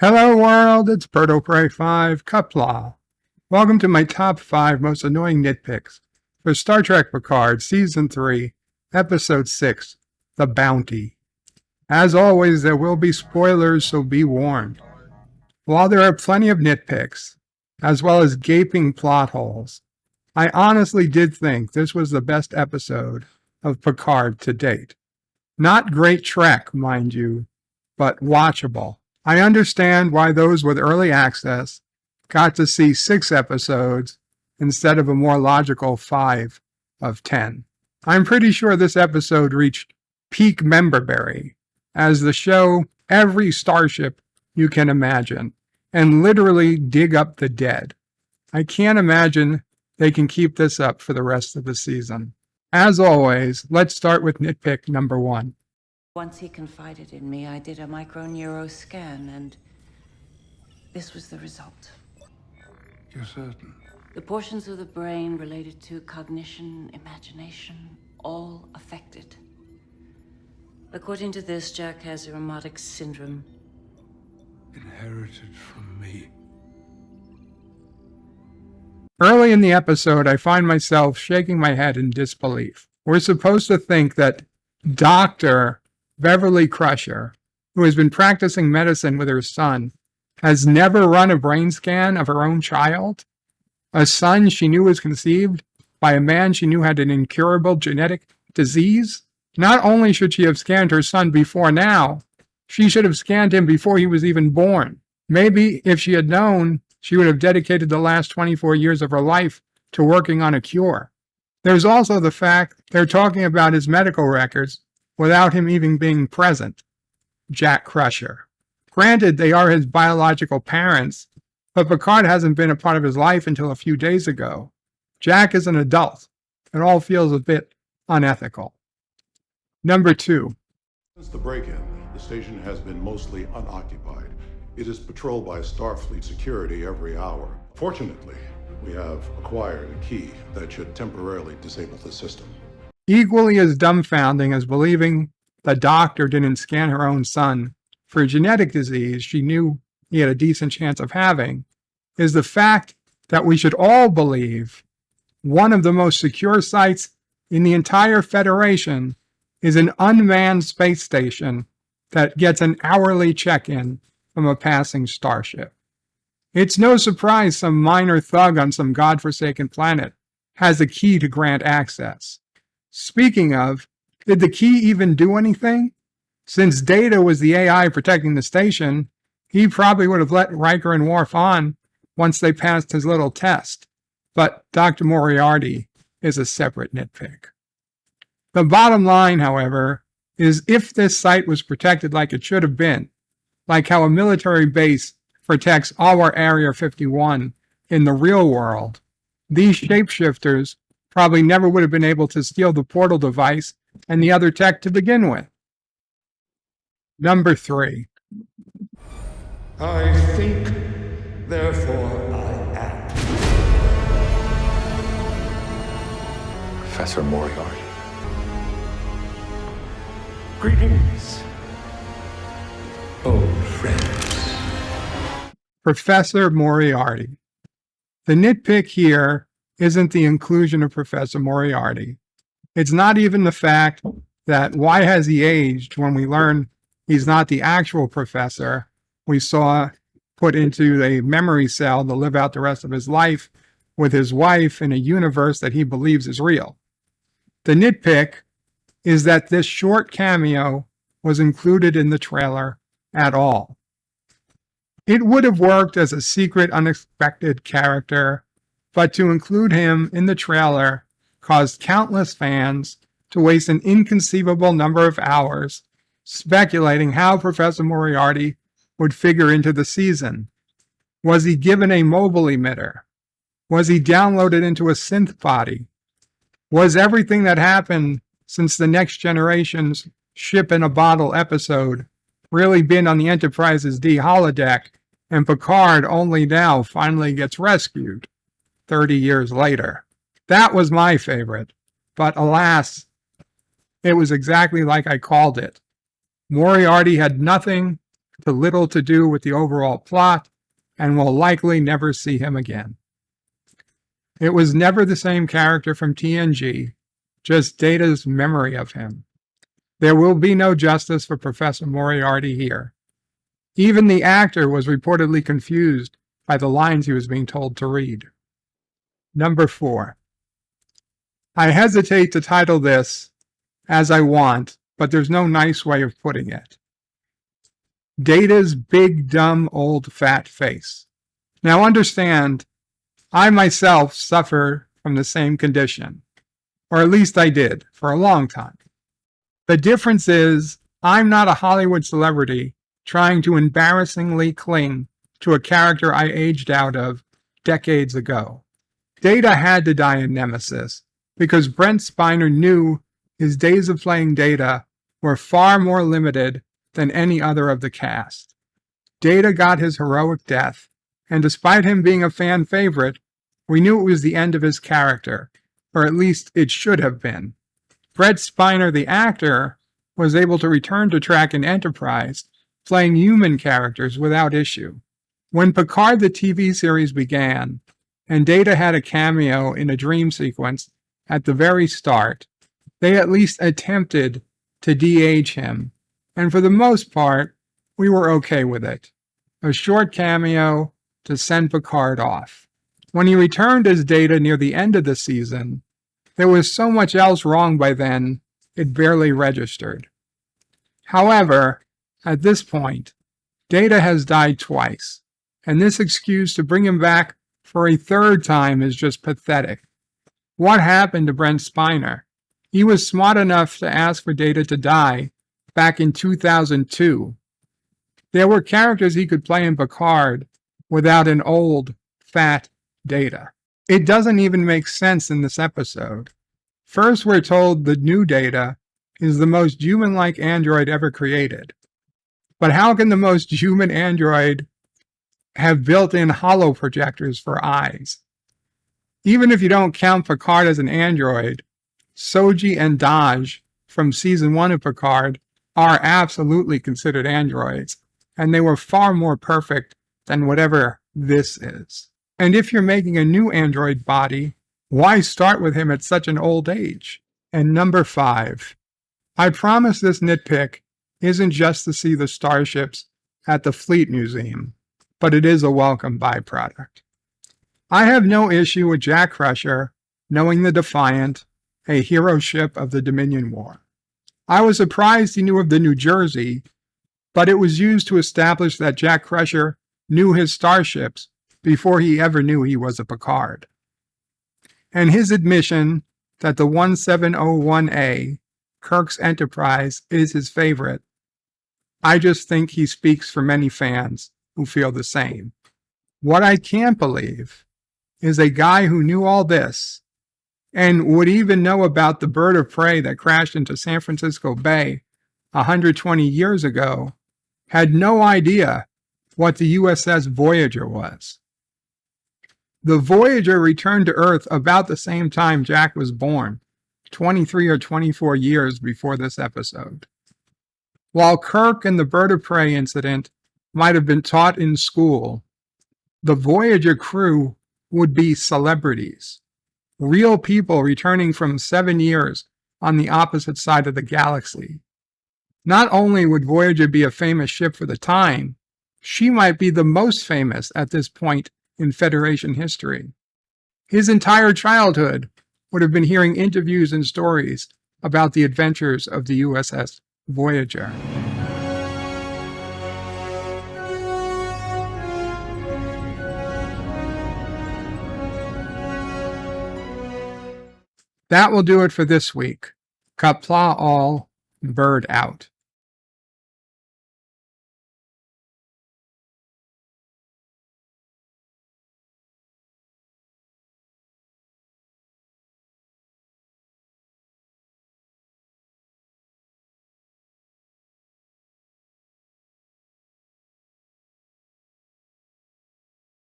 Hello world, it's Birdo Prey 5, Qapla All. Welcome to my top 5 most annoying nitpicks for Star Trek Picard Season 3, Episode 6, The Bounty. As always, there will be spoilers, so be warned. While there are plenty of nitpicks, as well as gaping plot holes, I honestly did think this was the best episode of Picard to date. Not great Trek, mind you, but watchable. I understand why those with early access got to see 6 episodes instead of a more logical 5 of 10. I'm pretty sure this episode reached peak memberberry as the show every starship you can imagine and literally dig up the dead. I can't imagine they can keep this up for the rest of the season. As always, let's start with nitpick number 1. Once he confided in me, I did a microneuro scan, and this was the result. You're certain? The portions of the brain related to cognition, imagination, all affected. According to this, Jack has rheumatic syndrome. Inherited from me. Early in the episode, I find myself shaking my head in disbelief. We're supposed to think that Dr. Beverly Crusher, who has been practicing medicine with her son, has never run a brain scan of her own child, a son she knew was conceived by a man she knew had an incurable genetic disease. Not only should she have scanned her son before now, she should have scanned him before he was even born. Maybe if she had known, she would have dedicated the last 24 years of her life to working on a cure. There's also the fact they're talking about his medical records without him even being present. Jack Crusher. Granted, they are his biological parents, but Picard hasn't been a part of his life until a few days ago. Jack is an adult. It all feels a bit unethical. Number 2. Since the break-in, the station has been mostly unoccupied. It is patrolled by Starfleet security every hour. Fortunately, we have acquired a key that should temporarily disable the system. Equally as dumbfounding as believing the doctor didn't scan her own son for a genetic disease she knew he had a decent chance of having is the fact that we should all believe one of the most secure sites in the entire Federation is an unmanned space station that gets an hourly check-in from a passing starship. It's no surprise some minor thug on some godforsaken planet has a key to grant access. Speaking of, did the key even do anything? Since Data was the AI protecting the station, he probably would have let Riker and Worf on once they passed his little test. But Dr. Moriarty is a separate nitpick. The bottom line, however, is if this site was protected like it should have been, like how a military base protects our Area 51 in the real world, these shapeshifters probably never would have been able to steal the portal device and the other tech to begin with. Number 3. I think, therefore I act. Professor Moriarty. Greetings, old friends. Professor Moriarty. The nitpick here isn't the inclusion of Professor Moriarty. It's not even the fact that why has he aged when we learn he's not the actual professor we saw put into a memory cell to live out the rest of his life with his wife in a universe that he believes is real. The nitpick is that this short cameo was included in the trailer at all. It would have worked as a secret, unexpected character, but to include him in the trailer caused countless fans to waste an inconceivable number of hours speculating how Professor Moriarty would figure into the season. Was he given a mobile emitter? Was he downloaded into a synth body? Was everything that happened since the Next Generation's Ship in a Bottle episode really been on the Enterprise's D holodeck, and Picard only now finally gets rescued 30 years later? That was my favorite, but alas, it was exactly like I called it. Moriarty had nothing to little to do with the overall plot, and will likely never see him again. It was never the same character from TNG, just Data's memory of him. There will be no justice for Professor Moriarty here. Even the actor was reportedly confused by the lines he was being told to read. Number 4. I hesitate to title this as I want, but there's no nice way of putting it. Data's big, dumb, old, fat face. Now understand, I myself suffer from the same condition, or at least I did for a long time. The difference is, I'm not a Hollywood celebrity trying to embarrassingly cling to a character I aged out of decades ago. Data had to die in Nemesis because Brent Spiner knew his days of playing Data were far more limited than any other of the cast. Data got his heroic death, and despite him being a fan favorite, we knew it was the end of his character, or at least it should have been. Brent Spiner, the actor, was able to return to Trek and Enterprise, playing human characters without issue. When Picard the TV series began, and Data had a cameo in a dream sequence at the very start, they at least attempted to de-age him, and for the most part, we were okay with it. A short cameo to send Picard off. When he returned as Data near the end of the season, there was so much else wrong by then, it barely registered. However, at this point, Data has died twice, and this excuse to bring him back for a third time is just pathetic. What happened to Brent Spiner? He was smart enough to ask for Data to die back in 2002. There were characters he could play in Picard without an old, fat Data. It doesn't even make sense in this episode. First, we're told the new Data is the most human-like android ever created. But how can the most human android have built-in holo projectors for eyes? Even if you don't count Picard as an android, Soji and Daj from season 1 of Picard are absolutely considered androids, and they were far more perfect than whatever this is. And if you're making a new android body, why start with him at such an old age? And number 5. I promise this nitpick isn't just to see the starships at the Fleet Museum, but it is a welcome byproduct. I have no issue with Jack Crusher knowing the Defiant, a hero ship of the Dominion War. I was surprised he knew of the New Jersey, but it was used to establish that Jack Crusher knew his starships before he ever knew he was a Picard. And his admission that the 1701A, Kirk's Enterprise, is his favorite, I just think he speaks for many fans who feel the same. What I can't believe is a guy who knew all this and would even know about the bird of prey that crashed into San Francisco Bay 120 years ago had no idea what the USS Voyager was. The Voyager returned to Earth about the same time Jack was born, 23 or 24 years before this episode. While Kirk and the bird of prey incident might have been taught in school, the Voyager crew would be celebrities, real people returning from 7 years on the opposite side of the galaxy. Not only would Voyager be a famous ship for the time, she might be the most famous at this point in Federation history. His entire childhood would have been hearing interviews and stories about the adventures of the USS Voyager. That will do it for this week. Qapla All, bird out.